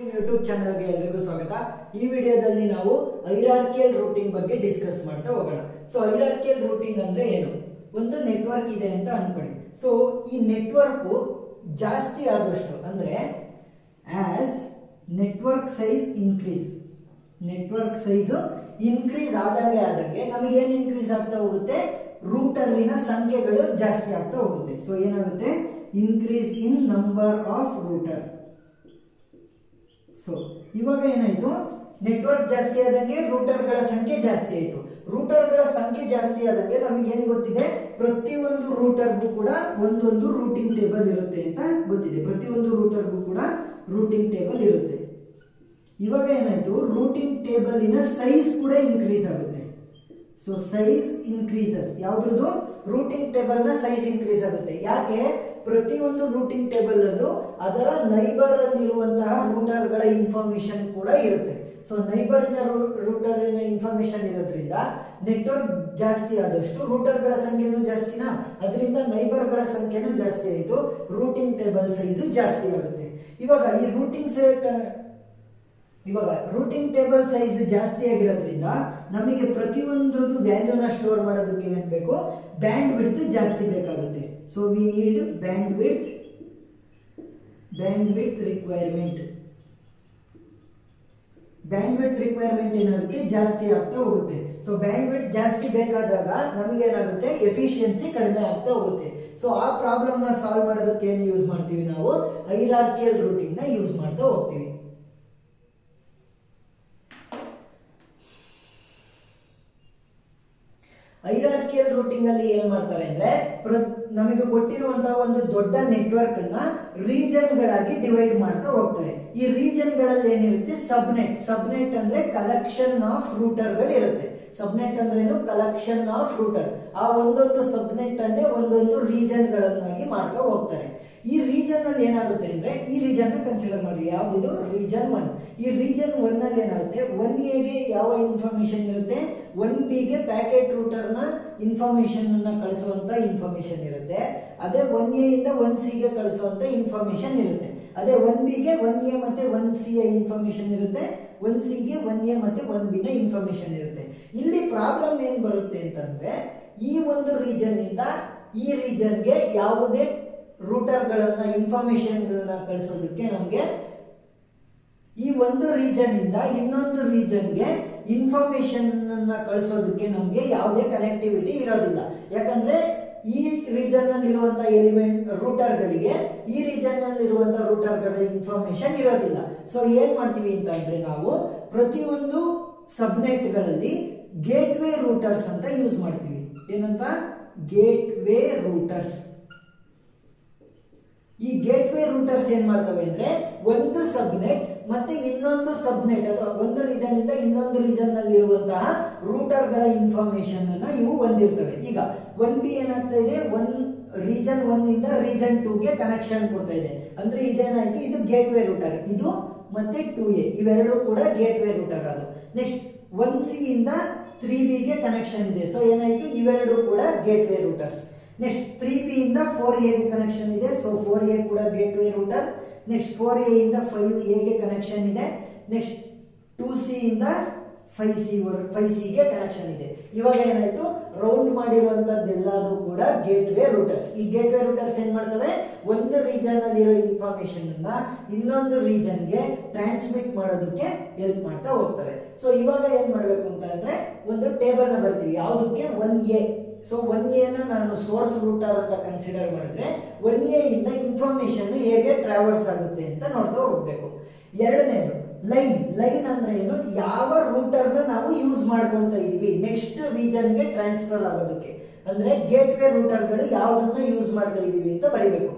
YouTube ಚಾನಲ್ಗೆ ಎಲ್ಲರಿಗೂ ಸ್ವಾಗತ. ಈ ವಿಡಿಯೋದಲ್ಲಿ ನಾವು ಹೈರಾರ್ಕಿಯಲ್ ರೂಟಿಂಗ್ ಬಗ್ಗೆ ಡಿಸ್ಕಸ್ ಮಾಡ್ತಾ ಹೋಗೋಣ. ಸೊ ಹೈರಾರ್ಕಿಯಲ್ ರೂಟಿಂಗ್ ಅಂದ್ರೆ ಏನು? ಒಂದು ನೆಟ್ವರ್ಕ್ ಇದೆ ಅಂತ ಅನ್ಕೊಳ್ಳಿ. ಸೊ ಈ ನೆಟ್ವರ್ಕ್ ಜಾಸ್ತಿ ಆದಷ್ಟು ಅಂದ್ರೆ ಆಸ್ ನೆಟ್ವರ್ಕ್ ಸೈಜ್ ಇನ್ಕ್ರೀಸ್ ಆದಂಗೆ ನಮಗೆ ಏನು ಇನ್ಕ್ರೀಸ್ ಆಗ್ತಾ ಹೋಗುತ್ತೆ? ರೂಟರ್ನ ಸಂಖ್ಯೆಗಳು ಜಾಸ್ತಿ ಆಗ್ತಾ ಹೋಗುತ್ತೆ. ಸೊ ಏನಾಗುತ್ತೆ? Increase in number of router. So ಇವಾಗ ಏನಾಯ್ತು? ನೆಟ್ವರ್ಕ್ ಜಾಸ್ತಿ ಆದಂಗೆ ರೂಟರ್ಗಳ ಸಂಖ್ಯೆ ಜಾಸ್ತಿ ಆಯ್ತು. ರೂಟರ್ಗಳ ಸಂಖ್ಯೆ ಜಾಸ್ತಿ ಆದಂಗೆ ನಮಗೆ ಏನ್ ಗೊತ್ತಿದೆ? ಪ್ರತಿಯೊಂದು ರೂಟರ್ಗೂ ಕೂಡ ಒಂದೊಂದು ರೂಟಿಂಗ್ ಟೇಬಲ್ ಇರುತ್ತೆ ಅಂತ ಗೊತ್ತಿದೆ. ಪ್ರತಿಯೊಂದು ರೂಟರ್ಗೂ ಕೂಡ ರೂಟಿಂಗ್ ಟೇಬಲ್ ಇರುತ್ತೆ. ಇವಾಗ ಏನಾಯ್ತು? ರೂಟಿಂಗ್ ಟೇಬಲ್ ಇನ ಸೈಜ್ ಕೂಡ ಇನ್ಕ್ರೀಸ್ ಆಗುತ್ತೆ. So size increases. ಯಾವ್ದು? ರೂಟಿಂಗ್ ಟೇಬಲ್ ನ ಸೈಜ್ ಇನ್ಕ್ರೀಸ್ ಆಗುತ್ತೆ. ಯಾಕೆ? ಪ್ರತಿಯೊಂದು ರೂಟಿಂಗ್ ಟೇಬಲ್ ಅಲ್ಲೂ ಅದರ ನೈಬರ್ ಅಲ್ಲಿ ಇರುವಂತಹ ರೂಟರ್ ಗಳ ಇನ್ಫಾರ್ಮೇಶನ್ ಕೂಡ ಇರುತ್ತೆ. ಸೊ ನೈಬರ್ ರೂಟರ್ ಇನ್ಫಾರ್ಮೇಶನ್ ಇರೋದ್ರಿಂದ ನೆಟ್ವರ್ಕ್ ಜಾಸ್ತಿ ಆದಷ್ಟು ರೂಟರ್ ಗಳ ಸಂಖ್ಯೆನೂ ಜಾಸ್ತಿನಾ, ಅದರಿಂದ ನೈಬರ್ ಗಳ ಸಂಖ್ಯೆನೂ ಜಾಸ್ತಿ ಆಯಿತು, ರೂಟಿಂಗ್ ಟೇಬಲ್ ಸೈಜ್ ಜಾಸ್ತಿ ಆಗುತ್ತೆ. ಇವಾಗ ಈ ರೂಟಿಂಗ್ ಟೇಬಲ್ ಸೈಜ್ ಜಾಸ್ತಿ ಆಗಿರೋದ್ರಿಂದ ನಮಗೆ ಪ್ರತಿಯೊಂದ್ರದ್ದು ವ್ಯಾಲ್ಯೂನ ಸ್ಟೋರ್ ಮಾಡೋದಕ್ಕೆ ಏನ್ ಬೇಕು? ಬ್ಯಾಂಡ್ ವಿಡ್ತ್ ಜಾಸ್ತಿ ಬೇಕಾಗುತ್ತೆ. So we need band width requirement. Band width requirement ಏನಾಗುತ್ತೆ? ಜಾಸ್ತಿ ಆಗ್ತಾ ಹೋಗುತ್ತೆ. ಸೊ ಬ್ಯಾಂಡ್ ವಿಡ್ತ್ ಜಾಸ್ತಿ ಬೇಕಾದಾಗ ನಮಗೆ ಏನಾಗುತ್ತೆ? ಎಫಿಷಿಯನ್ಸಿ ಕಡಿಮೆ ಆಗ್ತಾ ಹೋಗುತ್ತೆ. ಸೊ ಆ ಪ್ರಾಬ್ಲಮ್ ನ ಸಾಲ್ವ್ ಮಾಡೋದಕ್ಕೆ ಏನು ಯೂಸ್ ಮಾಡ್ತೀವಿ? ನಾವು ಹೈರಾರ್ಕಿಯಲ್ ರೂಟಿಂಗ್ ನ ಯೂಸ್ ಮಾಡ್ತಾ ಹೋಗ್ತೀವಿ. ಹೈರಾರ್ಕಿಯಲ್ ರೂಟಿಂಗ್ ಅಲ್ಲಿ ಏನ್ ಮಾಡ್ತಾರೆ ಅಂದ್ರೆ, ನಮಗೆ ಕೊಟ್ಟಿರುವಂತಹ ಒಂದು ದೊಡ್ಡ ನೆಟ್ವರ್ಕ್ ಅನ್ನ ರೀಜನ್ ಗಳಾಗಿ ಡಿವೈಡ್ ಮಾಡ್ತಾ ಹೋಗ್ತಾರೆ. ಈ ರೀಜನ್ ಗಳಲ್ಲಿ ಏನಿರುತ್ತೆ? ಸಬ್ನೆಟ್ ಅಂದ್ರೆ ಕಲೆಕ್ಷನ್ ಆಫ್ ರೂಟರ್ ಗಳು ಇರುತ್ತೆ. ಸಬ್ನೆಟ್ ಅಂದ್ರೆ ಏನು? Collection of router. ಆ ಒಂದೊಂದು ಸಬ್ನೆಟ್ ಅನ್ನೇ ಒಂದೊಂದು ರೀಜನ್ ಗಳನ್ನಾಗಿ ಮಾಡ್ತಾ ಹೋಗ್ತಾರೆ. ಈ ರೀಜನ್ ಅಲ್ಲಿ ಏನಾಗುತ್ತೆ ಅಂದ್ರೆ, ಈ ರೀಜನ್ ನ ಕನ್ಸಿಡರ್ ಮಾಡಿ. ಯಾವ್ದು? ರೀಜನ್ 1. ಈ ರೀಜನ್ 1 ಅಲ್ಲಿ ಏನಾಗುತ್ತೆ? 1A ಗೆ ಯಾವ ಇನ್ಫಾರ್ಮೇಶನ್ ಇರುತ್ತೆ? 1B ಗೆ ಪ್ಯಾಕೆಟ್ ರೂಟರ್ ನ ಇನ್ಫಾರ್ಮೇಶನ್ ಅನ್ನ ಕಳಿಸುವಂತ ಇನ್ಫಾರ್ಮೇಶನ್ ಇರುತ್ತೆ. ಅದೇ 1A ಇಂದ 1C ಗೆ ಕಳಿಸುವಂತ ಇನ್ಫಾರ್ಮೇಶನ್ ಇರುತ್ತೆ. ಅದೇ 1B ಗೆ 1A ಮತ್ತೆ 1C ಯ ಇನ್ಫಾರ್ಮೇಶನ್ ಇರುತ್ತೆ. 1C ಗೆ 1A ಮತ್ತೆ 1B ನ ಇನ್ಫಾರ್ಮೇಶನ್ ಇರುತ್ತೆ. ಇಲ್ಲಿ ಪ್ರಾಬ್ಲಮ್ ಏನ್ ಬರುತ್ತೆ ಅಂತಂದ್ರೆ, ಈ ಒಂದು ರೀಜನ್ ಇಂದ ಈ ರೀಜನ್ ಗೆ ಯಾವುದೇ ರೂಟರ್ ಗಳನ್ನ ಇನ್ಫಾರ್ಮೇಶನ್ ಗಳನ್ನ ಕಳಿಸೋದಕ್ಕೆ ನಮ್ಗೆ ಈ ಒಂದು ರೀಜನ್ ಇಂದ ಇನ್ನೊಂದು ರೀಜನ್ ಗೆ ಇನ್ಫಾರ್ಮೇಶನ್ ಅನ್ನ ಕಳಿಸೋದಕ್ಕೆ ನಮ್ಗೆ ಯಾವುದೇ ಕನೆಕ್ಟಿವಿಟಿ ಇರೋದಿಲ್ಲ. ಯಾಕಂದ್ರೆ ಈ ರೀಜನ್ ನಲ್ಲಿ ಇರುವಂತಹ ಎಲಿಮೆಂಟ್ ರೂಟರ್ ಗಳಿಗೆ ಈ ರೀಜನ್ ನಲ್ಲಿ ಇರುವಂತಹ ರೂಟರ್ ಗಳ ಇನ್ಫಾರ್ಮೇಶನ್ ಇರೋದಿಲ್ಲ. ಸೊ ಏನ್ ಮಾಡ್ತೀವಿ ಅಂತ ಅಂದ್ರೆ, ನಾವು ಪ್ರತಿಯೊಂದು ಸಬ್ನೆಟ್ ಗಳಲ್ಲಿ ಗೇಟ್ವೇ ರೂಟರ್ಸ್ ಅಂತ ಯೂಸ್ ಮಾಡ್ತೀವಿ. ಏನಂತ? ಗೇಟ್ವೇ ರೂಟರ್ಸ್. ಈ ಗೇಟ್ವೇ ರೂಟರ್ಸ್ ಏನ್ ಮಾಡ್ತವೆ ಅಂದ್ರೆ, ಒಂದು ಸಬ್ನೆಟ್ ಮತ್ತೆ ಇನ್ನೊಂದು ಸಬ್ನೆಟ್ ಅಥವಾ ಒಂದು ರೀಜನ್ ಇಂದ ಇನ್ನೊಂದು ರೀಜನ್ ನಲ್ಲಿ ಇರುವಂತಹ ರೂಟರ್ ಗಳ ಇನ್ಫಾರ್ಮೇಶನ್ ಅನ್ನ ಇವು ಹೊಂದಿರ್ತವೆ. ಈಗ 1B ಏನಾಗ್ತಾ ಇದೆ? ರೀಜನ್ 1 ಇಂದ ರೀಜನ್ 2 ಗೆ ಕನೆಕ್ಷನ್ ಕೊಡ್ತಾ ಇದೆ. ಅಂದ್ರೆ ಇದೇನಾಯ್ತು? ಇದು ಗೇಟ್ವೇ ರೂಟರ್. ಇದು ಮತ್ತೆ 2A ಇವೆರಡು ಕೂಡ ಗೇಟ್ವೇ ರೂಟರ್. ಅದು ನೆಕ್ಸ್ಟ್ 1C ಇಂದ 3B ಗೆ ಕನೆಕ್ಷನ್ ಇದೆ. ಸೊ ಏನಾಯ್ತು? ಇವೆರಡು ಕೂಡ ಗೇಟ್ವೇ ರೂಟರ್ಸ್. ನೆಕ್ಸ್ಟ್ 3B ಇಂದ 4A ಗೆ ಕನೆಕ್ಷನ್ ಇದೆ. ಸೊ 4A ಕೂಡ ಗೇಟ್ವೇ ರೂಟರ್. ನೆಕ್ಸ್ಟ್ 4A ಇಂದ 5A ಗೆ ಕನೆಕ್ಷನ್ ಇದೆ. ನೆಕ್ಸ್ಟ್ 2C ಇಂದ 5C ಗೆ ಕನೆಕ್ಷನ್ ಇದೆ. ಇವಾಗ ಏನಾಯ್ತು? ರೌಂಡ್ ಮಾಡಿರುವಂತದ್ದೆಲ್ಲದೂ ಕೂಡ ಗೇಟ್ವೇ ರೂಟರ್ಸ್. ಈ ಗೇಟ್ವೇ ರೂಟರ್ಸ್ ಏನ್ ಮಾಡ್ತವೆ? ಒಂದು ರೀಜನ್ ಅಲ್ಲಿ ಇರೋ ಇನ್ಫಾರ್ಮೇಶನ್ ಅನ್ನ ಇನ್ನೊಂದು ರೀಜನ್ ಗೆ ಟ್ರಾನ್ಸ್ಮಿಟ್ ಮಾಡೋದಕ್ಕೆ ಹೆಲ್ಪ್ ಮಾಡ್ತಾ ಹೋಗ್ತವೆ. ಸೊ ಇವಾಗ ಏನ್ ಮಾಡ್ಬೇಕು ಅಂತ ಅಂದ್ರೆ, ಒಂದು ಟೇಬಲ್ ನ ಬರ್ತೀವಿ. ಯಾವುದಕ್ಕೆ? 1A. ಸೊ 1A ನ ನಾನು ಸೋರ್ಸ್ ರೂಟರ್ ಅಂತ ಕನ್ಸಿಡರ್ ಮಾಡಿದ್ರೆ 1A ಇಂದ ಇನ್ಫಾರ್ಮೇಶನ್ ಹೇಗೆ ಟ್ರಾವಲ್ಸ್ ಆಗುತ್ತೆ ಅಂತ ನೋಡ್ತಾ ಹೋಗ್ಬೇಕು. ಎರಡನೇದು ಲೈನ್ ಅಂದ್ರೆ ಏನು? ಯಾವ ರೂಟರ್ ನ ನಾವು ಯೂಸ್ ಮಾಡ್ಕೊಂತ ಇದೀವಿ ನೆಕ್ಸ್ಟ್ ರೀಜನ್ ಗೆ ಟ್ರಾನ್ಸ್ಫರ್ ಆಗೋದಕ್ಕೆ. ಅಂದ್ರೆ ಗೇಟ್ವೇ ರೂಟರ್ ಗಳು ಯಾವ್ದನ್ನ ಯೂಸ್ ಮಾಡ್ತಾ ಇದೀವಿ ಅಂತ ಬರಿಬೇಕು.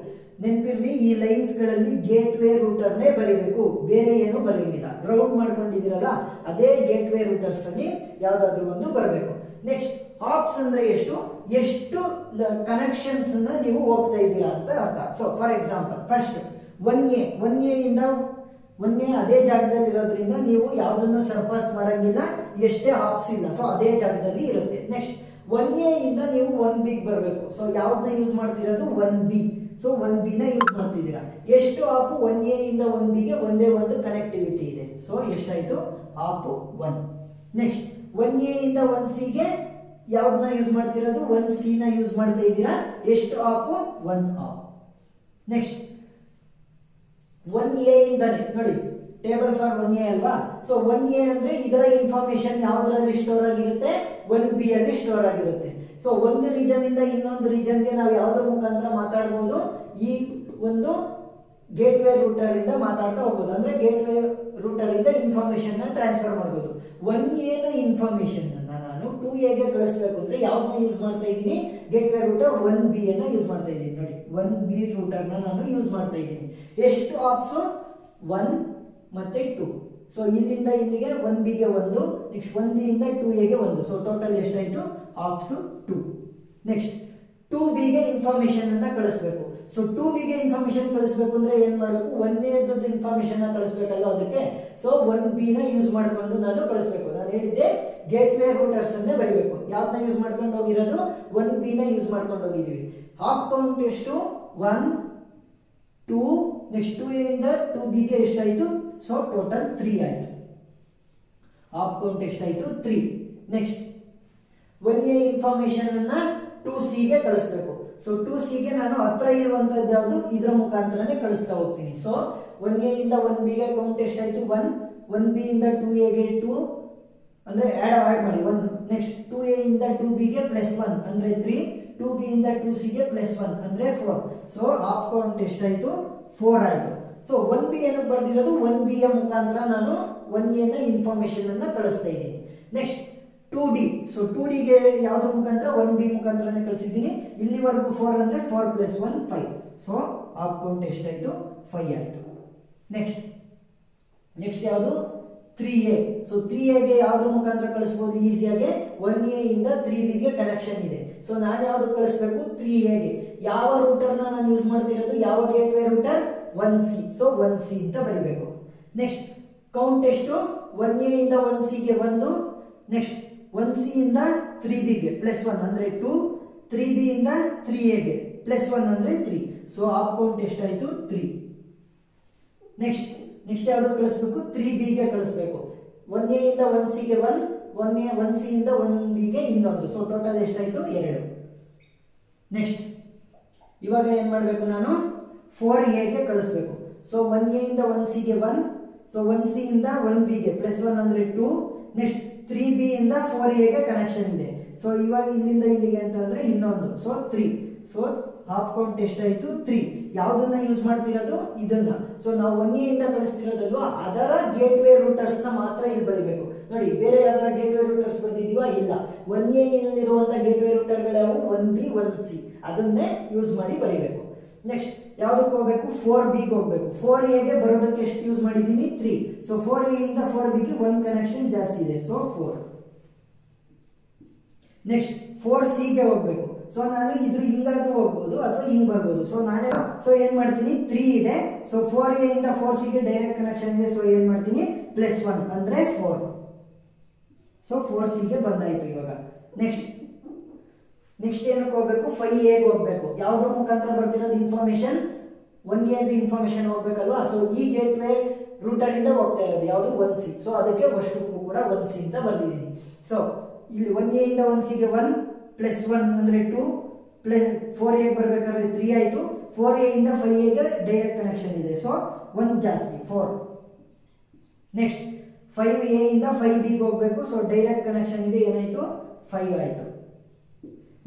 ನೆನಪಿರ್ಲಿ, ಈ ಲೈನ್ಸ್ ಗಳಲ್ಲಿ ಗೇಟ್ವೇ ರೂಟರ್ ನೇ ಬರಿಬೇಕು, ಬೇರೆ ಏನು ಬರೆಯಂಗಿಲ್ಲ. ರೌಂಡ್ ಮಾಡ್ಕೊಂಡಿದ್ದೀರಲ್ಲ, ಅದೇ ಗೇಟ್ವೇ ರೂಟರ್ಸ್ ಅಲ್ಲಿ ಯಾವ್ದಾದ್ರು ಒಂದು ಬರಬೇಕು. ನೆಕ್ಸ್ಟ್ ಹಾಪ್ಸ್ ಅಂದ್ರೆ ಎಷ್ಟು ಕನೆಕ್ಷನ್ಸ್ ನೀವು ಹೋಗ್ತಾ ಇದ್ದೀರಾ ಅಂತ ಅರ್ಥ. So for example, first 1A ಇಂದ 1A ಅದೇ ಜಾಗದಲ್ಲಿ ಇರೋದ್ರಿಂದ ನೀವು ಯಾವ್ದನ್ನು ಸರ್ಪಾಸ್ ಮಾಡಂಗಿಲ್ಲ, ಎಷ್ಟೇ ಹಾಪ್ಸ್ ಇಲ್ಲ. ಸೊ ಅದೇ ಜಾಗದಲ್ಲಿ ಇರುತ್ತೆ. ನೆಕ್ಸ್ಟ್ 1A ಇಂದ ನೀವು 1B ಬರಬೇಕು. ಸೊ ಯಾವ್ದನ್ನ ಯೂಸ್ ಮಾಡ್ತಿರೋದು? 1B. ಸೊ 1B ನ ಯೂಸ್ ಮಾಡ್ತಿದ್ದೀರಾ. ಎಷ್ಟು ಆಪ್ 1A ಇಂದ 1B ಗೆ ಒಂದೇ ಒಂದು ಕನೆಕ್ಟಿವಿಟಿ ಇದೆ. ಸೊ ಎಷ್ಟಾಯ್ತು? ಆಪ್ 1. ನೆಕ್ಸ್ಟ್ 1A ಇಂದ 1C ಗೆ ಯಾವ್ದನ್ನ ಯೂಸ್ ಮಾಡ್ತಿರೋದು? 1C ನ ಯೂಸ್ ಮಾಡ್ತಾ ಇದ್ದೀರಾ. ಎಷ್ಟು ಆಪ್? 1 ಆಪ್. ನೆಕ್ಸ್ಟ್ 1A ಇಂದಾನೆ ನೋಡಿ ಟೇಬಲ್ ಫಾರ್ 1A ಅಲ್ವಾ. ಸೊ 1A ಅಂದ್ರೆ ಇದರ ಇನ್ಫಾರ್ಮೇಶನ್ ಯಾವ್ದ್ರಲ್ಲಿ ಸ್ಟೋರ್ ಆಗಿರುತ್ತೆ? 1B ಅಲ್ಲಿ ಸ್ಟೋರ್ ಆಗಿರುತ್ತೆ. ಸೊ ಒಂದು ರೀಜನ್ ಇಂದ ಇನ್ನೊಂದು ರೀಜನ್ಗೆ ನಾವು ಯಾವ್ದ್ರ ಮುಖಾಂತರ ಮಾತಾಡಬಹುದು? ಈ ಒಂದು ಗೇಟ್ವೇ ರೂಟರ್ ಇಂದ ಮಾತಾಡ್ತಾ ಹೋಗ್ಬೋದು. ಅಂದ್ರೆ ಗೇಟ್ವೇ ರೂಟರ್ ಇಂದ ಇನ್ಫಾರ್ಮೇಶನ್ ನ ಟ್ರಾನ್ಸ್ಫರ್ ಮಾಡಬಹುದು. 1A ನ ಇನ್ಫಾರ್ಮೇಶನ್ ನಾನು 2A ಗೆ ಕಳಿಸಬೇಕು ಅಂದ್ರೆ ಯಾವ್ದನ್ನ ಯೂಸ್ ಮಾಡ್ತಾ ಇದ್ದೀನಿ? ಗೇಟ್ವೇ ರೂಟರ್ 1B ಅನ್ನ ಯೂಸ್ ಮಾಡ್ತಾ ಇದ್ದೀನಿ. ನೋಡಿ 1B ರೂಟರ್ ನ ನಾನು ಯೂಸ್ ಮಾಡ್ತಾ ಇದ್ದೀನಿ. ಎಷ್ಟು ಆಪ್ಸ್? 1 ಮತ್ತೆ 2. ಸೊ ಇಲ್ಲಿಂದ ಇಲ್ಲಿಗೆ 1B ಗೆ 1, ನೆಕ್ಸ್ಟ್ 1B ಇಂದ 2A ಗೆ 1. ಸೊ ಟೋಟಲ್ ಎಷ್ಟಾಯ್ತು? ಆಪ್ಸ್ 2. ನೆಕ್ಸ್ಟ್ 2B ಗೆ ಇನ್ಫಾರ್ಮೇಶನ್ ಅನ್ನ ಕಳಿಸಬೇಕು. ಸೊ 2B ಗೆ ಇನ್ಫಾರ್ಮೇಶನ್ ಕಳಿಸಬೇಕು ಅಂದ್ರೆ ಏನ್ ಮಾಡಬೇಕು? 1A ಇನ್ಫಾರ್ಮೇಶನ್ ಕಳಿಸಬೇಕಲ್ಲ ಅದಕ್ಕೆ. ಸೊ 1B ನ ಯೂಸ್ ಮಾಡ್ಕೊಂಡು ನಾನು ಕಳಿಸಬೇಕು. ನಾನು ಹೇಳಿದ್ದೆ ಗೇಟ್ವೇ ರೂಟರ್ಸ್ ಅನ್ನೇ ಬರೀಬೇಕು. ಯಾವ್ದನ್ನ ಯೂಸ್ ಮಾಡ್ಕೊಂಡು ಹೋಗಿರೋದು? 1B ನ ಯೂಸ್ ಮಾಡ್ಕೊಂಡು ಹೋಗಿದೀವಿ. ಹಾಫ್ ಕೌಂಟ್ ಎಷ್ಟು? 1 2. ನೆಕ್ಸ್ಟ್ 2A ಇಂದ 2B ಗೆ ಎಷ್ಟಾಯ್ತು? ಸೊ ಟೋಟಲ್ 3 ಆಯ್ತು. ಹಾಫ್ ಕೌಂಟ್ ಎಷ್ಟಾಯ್ತು? 3. ನೆಕ್ಸ್ಟ್ 1A ಇನ್ಫಾರ್ಮೇಶನ್ ಅನ್ನ 2C ಗೆ ಕಳಿಸಬೇಕು. ಸೊ 2C ಗೆ ನಾನು ಹತ್ರ ಇರುವಂತದ್ದು ಯಾವುದು? ಇದರ ಮುಖಾಂತರನೇ ಕಳಿಸ್ತಾ ಹೋಗ್ತೀನಿ. ಸೊ 1A ಇಂದ 1B ಗೆ ಕೌಂಟ್ ಎಷ್ಟಾಯ್ತು? 1. 1B ಇಂದ 2A ಗೆ 2 ಅಂದ್ರೆ ಆಡ್ ಮಾಡಿ 1. ನೆಕ್ಸ್ಟ್ 2A ಇಂದ 2B ಗೆ +1 ಅಂದ್ರೆ 3. 2B ಇಂದ 2C ಗೆ +1 ಅಂದ್ರೆ 4. ಸೊ ಹಾಫ್ ಕೌಂಟ್ ಎಷ್ಟಾಯ್ತು? 4 ಆಯ್ತು. ಸೊ 1B ಏನಕ್ಕೆ ಬರ್ದಿರೋದು? 1B ಯ ಮುಖಾಂತರ ನಾನು 1A ನ ಇನ್ಫಾರ್ಮೇಶನ್ ಅನ್ನ ಕಳಿಸ್ತಾ ಇದ್ದೀನಿ. Next 2D. ಸೊ 2D ಗೆ ಯಾವ್ದ್ರ ಮುಖಾಂತರ? 1B ಮುಖಾಂತರನೇ ಕಳಿಸಿದ್ದೀನಿ. ಇಲ್ಲಿವರೆಗೂ 4 ಅಂದ್ರೆ 4 + 1 5. ಸೊ ಹಾಫ್ ಕೌಂಟ್ ಎಷ್ಟಾಯ್ತು? 5 ಆಯ್ತು. ನೆಕ್ಸ್ಟ್ ಯಾವುದು? 3A. ಸೊ 3A ಗೆ ಯಾವ್ದ್ರ ಮುಖಾಂತರ ಕಳಿಸಬಹುದು ಈಸಿಯಾಗಿ? 1A ಇಂದ 3B ಗೆ ಕನೆಕ್ಷನ್ ಇದೆ. ಸೊ ನಾನು ಯಾವ್ದು ಕಳಿಸಬೇಕು? 3A ಗೆ. ಯಾವ ರೂಟರ್ ನಾನು ಯೂಸ್ ಮಾಡ್ತಿರೋದು? ಯಾವ gateway router? 1C. So 1C ಅಂತ ಬರೀಬೇಕು. ನೆಕ್ಸ್ಟ್ ಕೌಂಟ್ ಎಷ್ಟು? 1A ಇಂದ 1C ಗೆ 1. ನೆಕ್ಸ್ಟ್ 1C ಇಂದ 3B ಗೆ +1 ಅಂದ್ರೆ 2. 3B ಇಂದ 3A ಗೆ +1 ಅಂದ್ರೆ 3. ಸೊ ಹಾಫ್ ಕೌಂಟ್ ಎಷ್ಟಾಯ್ತು? 3. ನೆಕ್ಸ್ಟ್ ಯಾವುದು ಕಳಿಸಬೇಕು? 3B ಗೆ ಕಳಿಸಬೇಕು. 1A ಇಂದ 1C ಗೆ 1. 1C ಇಂದ 1B ಗೆ ಇನ್ನೊಂದು. ಸೊ ಟೋಟಲ್ ಎಷ್ಟಾಯ್ತು? 2. ನೆಕ್ಸ್ಟ್ ಇವಾಗ ಏನ್ ಮಾಡಬೇಕು? ನಾನು 4A ಗೆ ಕಳಿಸಬೇಕು. ಸೊ 1A ಇಂದ 1C ಗೆ 1. ಸೊ 1C ಇಂದ 1B ಗೆ +1 ಅಂದ್ರೆ 2. ನೆಕ್ಸ್ಟ್ 3B ಇಂದ 4A ಗೆ ಕನೆಕ್ಷನ್ ಇದೆ. ಸೊ ಇವಾಗ ಇಲ್ಲಿಂದ ಇಲ್ಲಿಗೆ ಅಂತಂದ್ರೆ ಇನ್ನೊಂದು. ಸೊ 3. ಸೊ ಹಾಫ್ ಕೌಂಟ್ ಎಷ್ಟಾಯ್ತು? 3. ಯಾವ್ದನ್ನ ಯೂಸ್ ಮಾಡ್ತಿರೋದು? ಇದನ್ನ. ಸೊ ನಾವು 1A ಇಂದ ಕಳಿಸ್ತಿರೋದಲ್ವಾ, ಅದರ ಗೇಟ್ವೇ ರೂಟರ್ಸ್ ನ ಮಾತ್ರ ಇಲ್ಲಿ ಬರೀಬೇಕು. ನೋಡಿ ಬೇರೆ ಯಾವ್ದಾರ ಗೇಟ್ವೇ ರೂಟರ್ಸ್ ಬರ್ದಿದೀವಾ? ಇಲ್ಲ. 1A ಇರುವಂತ ಗೇಟ್ವೇ ರೂಟರ್ ಗಳು ಯಾವುವು? 1B 1C. ಅದನ್ನೇ ಯೂಸ್ ಮಾಡಿ ಬರೀಬೇಕು. ನೆಕ್ಸ್ಟ್ ಯಾವ್ದಕ್ಕೆ ಹೋಗ್ಬೇಕು? 4B ಗೆ ಹೋಗ್ಬೇಕು. 4A ಗೆ ಬರೋದಕ್ಕೆ ಎಷ್ಟು ಯೂಸ್ ಮಾಡಿದೀನಿ? 3. ಸೊ 4A ಇಂದ 4B ಗೆ 1 ಕನೆಕ್ಷನ್ ಜಾಸ್ತಿ ಇದೆ. ಸೊ 4. ನೆಕ್ಸ್ಟ್ 4C ಗೆ ಹೋಗ್ಬೇಕು. ಸೊ ನಾನು ಇದ್ರ ಹಿಂಗಾದ್ರೂ ಹೋಗ್ಬೋದು ಅಥವಾ ಹಿಂಗ್ ಬರ್ಬೋದು. ಸೊ ಏನ್ ಮಾಡ್ತೀನಿ? 3 ಇದೆ. ಸೊ 4A ಇಂದ 4C ಗೆ ಡೈರೆಕ್ಟ್ ಕನೆಕ್ಷನ್ ಇದೆ. ಸೊ ಏನ್ ಮಾಡ್ತೀನಿ? +1 ಅಂದ್ರೆ 4. ಸೊ 4C ಗೆ ಬಂದಾಯ್ತು ಇವಾಗ. ನೆಕ್ಸ್ಟ್ ಏನಕ್ಕೆ ಹೋಗ್ಬೇಕು? 5A ಗೆ ಹೋಗ್ಬೇಕು. ಯಾವ್ದ್ರ ಮುಖಾಂತರ ಬರ್ತಿರೋದು ಇನ್ಫಾರ್ಮೇಶನ್? 1A ಇನ್ಫಾರ್ಮೇಶನ್ ಹೋಗ್ಬೇಕಲ್ವಾ. ಸೊ ಈ ಗೇಟ್ವೇ ರೂಟರ್ ಇಂದ ಹೋಗ್ತಾ ಇರೋದು ಯಾವುದು? 1C. ಸೊ ಅದಕ್ಕೆ ಅಷ್ಟಕ್ಕೂ ಕೂಡ 1C ಅಂತ ಬರ್ದಿದ್ದೀನಿ. ಸೊ ಇಲ್ಲಿ 1A ಇಂದ 1C ಗೆ 1 +1 ಅಂದ್ರೆ 2. 4A ಗೆ ಬರ್ಬೇಕಾದ್ರೆ 3 ಆಯ್ತು. 4A ಇಂದ 5A ಗೆ ಡೈರೆಕ್ಟ್ ಕನೆಕ್ಷನ್ ಇದೆ. ಸೊ 1 ಜಾಸ್ತಿ 4. ನೆಕ್ಸ್ಟ್ 5A ಇಂದ 5B ಗೆ ಹೋಗ್ಬೇಕು. ಸೊ ಡೈರೆಕ್ಟ್ ಕನೆಕ್ಷನ್ ಇದೆ. ಏನಾಯ್ತು? 5 ಆಯ್ತು.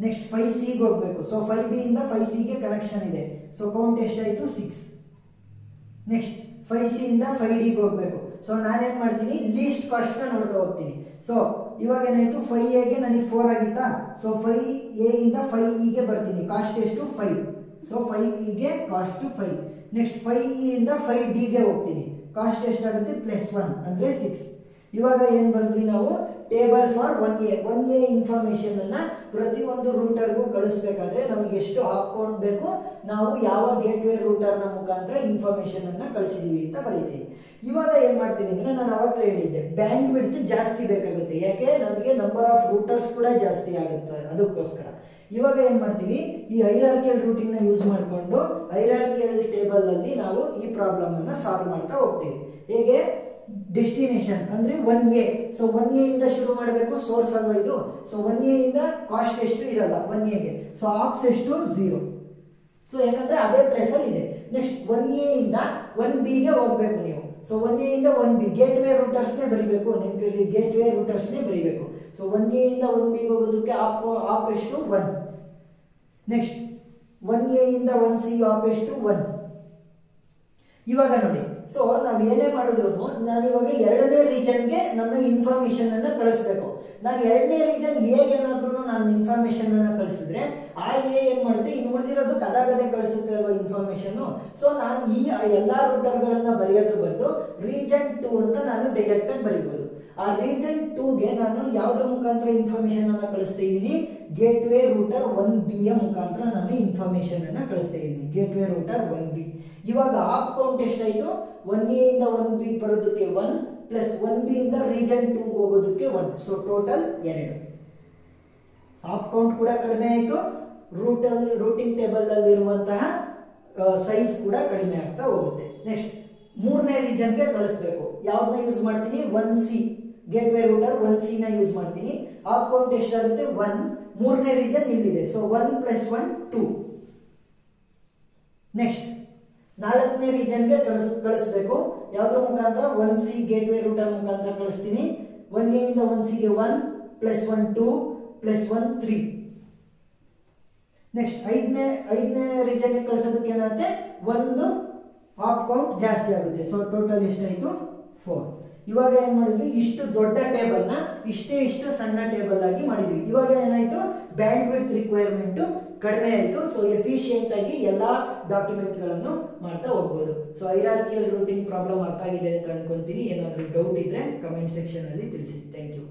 ನೆಕ್ಸ್ಟ್ 5C ಗೆ ಹೋಗ್ಬೇಕು. ಸೊ 5B ಇಂದ 5C ಗೆ ಕನೆಕ್ಷನ್ ಇದೆ. ಸೊ ಕೌಂಟ್ ಎಷ್ಟಾಯ್ತು? 6. ನೆಕ್ಸ್ಟ್ 5C ಇಂದ 5D ಗೆ ಹೋಗ್ಬೇಕು. ಸೊ ನಾನೇನ್ ಮಾಡ್ತೀನಿ? ಲೀಸ್ಟ್ ಕಾಸ್ಟ್ ನ ನೋಡ್ತಾ ಹೋಗ್ತೀನಿ. ಸೊ ಇವಾಗ ಏನಾಯ್ತು? 5A ಗೆ ನನಗೆ 4 ಆಗಿತ್ತಾ? ಸೊ 5A ಇಂದ 5E ಗೆ ಬರ್ತೀನಿ. ಕಾಸ್ಟ್ ಎಷ್ಟು? 5. ಸೊ 5E ಗೆ ಕಾಸ್ಟ್ 5. ನೆಕ್ಸ್ಟ್ 5E ಇಂದ 5D ಗೆ ಹೋಗ್ತೀನಿ. ಕಾಸ್ಟ್ ಎಷ್ಟಾಗುತ್ತೆ? +1 ಅಂದ್ರೆ 6. ಇವಾಗ ಏನ್ ಬರೆದ್ವಿ ನಾವು? ಟೇಬಲ್ ಫಾರ್ 1A ಇನ್ಫಾರ್ಮೇಶನ್ ಅನ್ನ ಪ್ರತಿಯೊಂದು ರೂಟರ್ಗೂ ಕಳಿಸಬೇಕಾದ್ರೆ ನಮಗೆ ಎಷ್ಟು ಹಾಫ್ ಕೌಂಟ್ ಬೇಕು, ನಾವು ಯಾವ ಗೇಟ್ವೇ ರೂಟರ್ ನ ಮುಖಾಂತರ ಇನ್ಫಾರ್ಮೇಶನ್ ಅನ್ನ ಕಳಿಸಿದೀವಿ ಅಂತ ಬರೀತೀವಿ. ಇವಾಗ ಏನ್ ಮಾಡ್ತೀನಿ ಅಂದ್ರೆ, ನಾನು ಅವಾಗಲೇ ಹೇಳಿದ್ದೆ ಬ್ಯಾಂಡ್ ವಿಡ್ತ್ ಜಾಸ್ತಿ ಬೇಕಾಗುತ್ತೆ. ಯಾಕೆ? ನಮಗೆ ನಂಬರ್ ಆಫ್ ರೂಟರ್ಸ್ ಕೂಡ ಜಾಸ್ತಿ ಆಗುತ್ತೆ. ಅದಕ್ಕೋಸ್ಕರ ಇವಾಗ ಏನ್ ಮಾಡ್ತೀವಿ, ಈ ಹೈರಾರ್ಕಿಯಲ್ ರೂಟಿಂಗ್ ನ ಯೂಸ್ ಮಾಡಿಕೊಂಡು ಹೈರಾರ್ಕಿಯಲ್ ಟೇಬಲ್ ಅಲ್ಲಿ ನಾವು ಈ ಪ್ರಾಬ್ಲಮ್ ಅನ್ನ ಸಾಲ್ವ್ ಮಾಡ್ತಾ ಹೋಗ್ತೀವಿ. ಹೇಗೆ, ಡೆಸ್ಟಿನೇಷನ್ ಅಂದ್ರೆ 1A. ಸೊ 1A ಇಂದ ಶುರು ಮಾಡಬೇಕು, ಸೋರ್ಸ್ ಅಲ್ವಾ ಇದು. ಸೊ 1A ಇಂದ ಕಾಸ್ಟ್ ಎಷ್ಟು ಇರಲ್ಲ 1A ಗೆ, ಸೊ ಆಪ್ಸ್ ಎಷ್ಟು 0. ಸೊ ಯಾಕಂದ್ರೆ ಅದೇ ಪ್ಲೇಸ್ ಅಲ್ಲಿ ಇದೆ. ನೆಕ್ಸ್ಟ್ 1A ಇಂದ 1B ಗೆ ಹೋಗ್ಬೇಕು ನೀವು. ಸೊ 1A ಇಂದ 1B ಗೇಟ್ ವೇ ರೂಟರ್ಸ್ ನೇ ಬರೀಬೇಕು, ನೆನಪಿರಲಿ ಗೇಟ್ ವೇ ರೂಟರ್ಸ್ ನೇ ಬರೀಬೇಕು. ಸೊ 1A ಇಂದ 1B ಗೆ ಹೋಗೋದಕ್ಕೆ ಆಪ್ ಎಷ್ಟು 1. ನೆಕ್ಸ್ಟ್ 1A ಇಂದ 1C ಆಪ್ ಎಷ್ಟು 1. ಇವಾಗ ನೋಡಿ, ಸೊ ನಾವು ಏನೇ ಮಾಡಿದ್ರು ನಾನು ಇವಾಗ ಎರಡನೇ ರೀಜನ್ಗೆ ನನ್ನ ಇನ್ಫಾರ್ಮೇಶನ್ ಅನ್ನ ಕಳಿಸ್ಬೇಕು. ನಾನು ಎರಡನೇ ರೀಜನ್ ಹೇಗೆ ಏನಾದ್ರೂ ನನ್ನ ಇನ್ಫಾರ್ಮೇಶನ್ ಅನ್ನ ಕಳಿಸಿದ್ರೆ ಆ ಏನ್ ಮಾಡುತ್ತೆ, ಇನ್ನು ಉಳಿದಿರೋದು ಕದಾಗದೆ ಕಳಿಸುತ್ತೆ ಅಲ್ವಾ ಇನ್ಫಾರ್ಮೇಶನ್. ಸೊ ನಾನು ಈ ಎಲ್ಲಾ ರೂಟರ್ ಗಳನ್ನ ಬರೆಯೋದ್ರ ಬದಲು ರೀಜನ್ 2 ಅಂತ ನಾನು ಡೈರೆಕ್ಟ್ ಆಗಿ ಬರೀಬಹುದು. ಆ ರೀಜನ್ 2ಗೆ ನಾನು ಯಾವ್ದ್ರ ಮುಖಾಂತರ ಇನ್ಫಾರ್ಮೇಶನ್ ಅನ್ನ ಕಳಿಸ್ತಾ ಇದ್ದೀನಿ, ಗೇಟ್ ವೇ ರೂಟರ್ 1B ಯ ಮುಖಾಂತರ ನಾನು ಇನ್ಫಾರ್ಮೇಶನ್ ಅನ್ನ ಕಳಿಸ್ತಾ ಇದ್ದೀನಿ, ಗೇಟ್ ವೇ ರೂಟರ್ 1B. ಇವಾಗ ಆಪ್ ಕೌಂಟ್ ಎಷ್ಟಾಯ್ತು, 1A ಇಂದ 1B ಬರೋದಕ್ಕೆ 1 ಪ್ಲಸ್ 1B ಇಂದ ರೀಜನ್ 2 ಹೋಗೋದಕ್ಕೆ 1. So total 2. ಆಪ್ ಕೌಂಟ್ ಕೂಡ ಕಡಿಮೆ ಆಯ್ತು, ರೂಟಿಂಗ್ ಟೇಬಲ್ ಅಲ್ಲಿ ಇರುವಂತಹ ಸೈಜ್ ಕೂಡ ಕಡಿಮೆ ಆಗ್ತಾ ಹೋಗುತ್ತೆ. ನೆಕ್ಸ್ಟ್ ಮೂರನೇ ರೀಜನ್ಗೆ ಕಳಿಸ್ಬೇಕು. ಯಾವ್ದನ್ನ ಯೂಸ್ ಮಾಡ್ತೀನಿ, 1C gate way router 1C ನ ಯೂಸ್ ಮಾಡ್ತೀನಿ. ಆಪ್ ಕೌಂಟ್ ಎಷ್ಟಾಗುತ್ತೆ 1. ಮೂರನೇ ರೀಜನ್ ಇಲ್ಲಿದೆ, ಸೊ 1 ಪ್ಲಸ್ 1 2. ನೆಕ್ಸ್ಟ್ ನಾಲ್ಕನೇ ರೀಜನ್ಗೆ ಕಳಿಸ್ಬೇಕು. ಯಾವ್ದ್ರ ಮುಖಾಂತರ, 1C ಗೇಟ್ ವೇ ರೂಟರ್ ಮುಖಾಂತರ ಕಳಿಸ್ತೀನಿ. 1A ಇಂದ 1C ಗೆ 1 ಪ್ಲಸ್ 1 2 ಪ್ಲಸ್ 1 3. ನೆಕ್ಸ್ಟ್ ಐದನೇ ರೀಜನ್ ಗೆ ಕಳಿಸೋದಕ್ಕೆ ಏನಾಗುತ್ತೆ, ಒಂದು ಆಪ್ ಕೌಂಟ್ ಜಾಸ್ತಿ ಆಗುತ್ತೆ. ಸೊ ಟೋಟಲ್ ಎಷ್ಟಾಯ್ತು 4. ಇವಾಗ ಏನ್ ಮಾಡಿದ್ವಿ, ಇಷ್ಟು ದೊಡ್ಡ ಟೇಬಲ್ ನ ಇಷ್ಟು ಸಣ್ಣ ಟೇಬಲ್ ಆಗಿ ಮಾಡಿದ್ವಿ. ಇವಾಗ ಏನಾಯ್ತು, ಬ್ಯಾಂಡ್ ವಿಡ್ತ್ ರಿಕ್ವೈರ್ಮೆಂಟ್ ಕಡಿಮೆ ಆಯ್ತು. ಸೊ ಎಫಿಷಿಯಂಟ್ ಆಗಿ ಎಲ್ಲಾ ಡಾಕ್ಯುಮೆಂಟ್ ಗಳನ್ನು ಮಾಡ್ತಾ ಹೋಗ್ಬೋದು. ಸೊ ಹೈರಾರ್ಕಿಯಲ್ ರೂಟಿಂಗ್ ಪ್ರಾಬ್ಲಮ್ ಅರ್ಥ ಆಗಿದೆ ಅಂತ ಅನ್ಕೊಂತೀನಿ. ಏನಾದ್ರೂ ಡೌಟ್ ಇದ್ರೆ ಕಮೆಂಟ್ ಸೆಕ್ಷನ್ ಅಲ್ಲಿ ತಿಳಿಸಿ. Thank you.